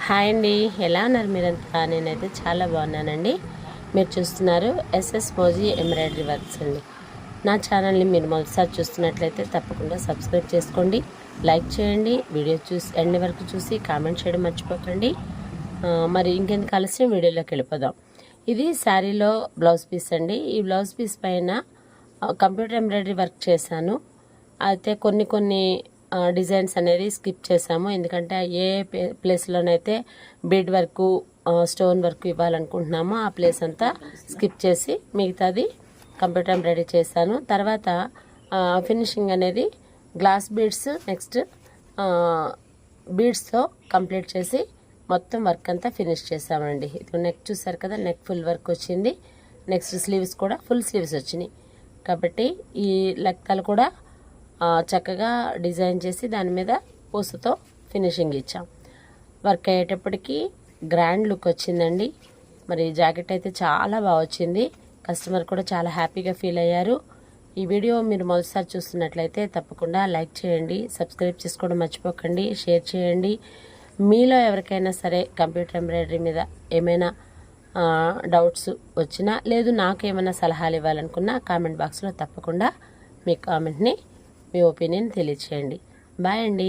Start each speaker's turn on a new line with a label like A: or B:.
A: Hi అండి, ఎలా ఉన్నారు మీరంతా? నేనైతే చాలా బాగున్నానండి. మీరు చూస్తున్నారు ఎస్ఎస్ మోజీ ఎంబ్రాయిడరీ వర్క్స్ అండి. నా ఛానల్ని మీరు మొదటిసారి చూస్తున్నట్లయితే తప్పకుండా సబ్స్క్రైబ్ చేసుకోండి, లైక్ చేయండి, వీడియో చూసి ఎండ్ వరకు చూసి కామెంట్ చేయడం మర్చిపోకండి. మరి ఇంకెందుకు ఆలస్యం వీడియోలోకి వెళ్ళిపోదాం. ఇది శారీలో బ్లౌజ్ పీస్ అండి. ఈ బ్లౌజ్ పీస్ పైన కంప్యూటర్ ఎంబ్రాయిడరీ వర్క్ చేశాను. అయితే కొన్ని డిజైన్స్ అనేది స్కిప్ చేసాము, ఎందుకంటే ఏ ప్లేస్లోనైతే బీడ్ వర్క్ స్టోన్ వర్క్ ఇవ్వాలనుకుంటున్నామో ఆ ప్లేస్ అంతా స్కిప్ చేసి మిగతాది కంప్యూటర్ ఎంబ్రాయిడరీ చేశాను. తర్వాత ఫినిషింగ్ అనేది గ్లాస్ బీడ్స్ నెక్స్ట్ బీడ్స్తో కంప్లీట్ చేసి మొత్తం వర్క్ అంతా ఫినిష్ చేసామండి. ఇది నెక్ చూసారు కదా, నెక్ ఫుల్ వర్క్ వచ్చింది. నెక్స్ట్ స్లీవ్స్ కూడా ఫుల్ స్లీవ్స్ వచ్చినాయి. కాబట్టి ఈ లెక్కలు కూడా చక్కగా డిజైన్ చేసి దాని మీద పూసతో ఫినిషింగ్ ఇచ్చాం. వర్క్ అయ్యేటప్పటికి గ్రాండ్ లుక్ వచ్చిందండి. మరి జాకెట్ అయితే చాలా బాగా వచ్చింది. కస్టమర్ కూడా చాలా హ్యాపీగా ఫీల్ అయ్యారు. ఈ వీడియో మీరు మొదటిసారి చూస్తున్నట్లయితే తప్పకుండా లైక్ చేయండి, సబ్స్క్రైబ్ చేసుకోవడం మర్చిపోకండి, షేర్ చేయండి. మీలో ఎవరికైనా సరే కంప్యూటర్ ఎంబ్రాయిడరీ మీద ఏమైనా డౌట్స్ వచ్చినా లేదు నాకు ఏమైనా సలహాలు ఇవ్వాలనుకున్నా కామెంట్ బాక్స్లో తప్పకుండా మీ కామెంట్ని, మీ ఒపీనియన్ తెలియచేయండి. బాయ్ అండి.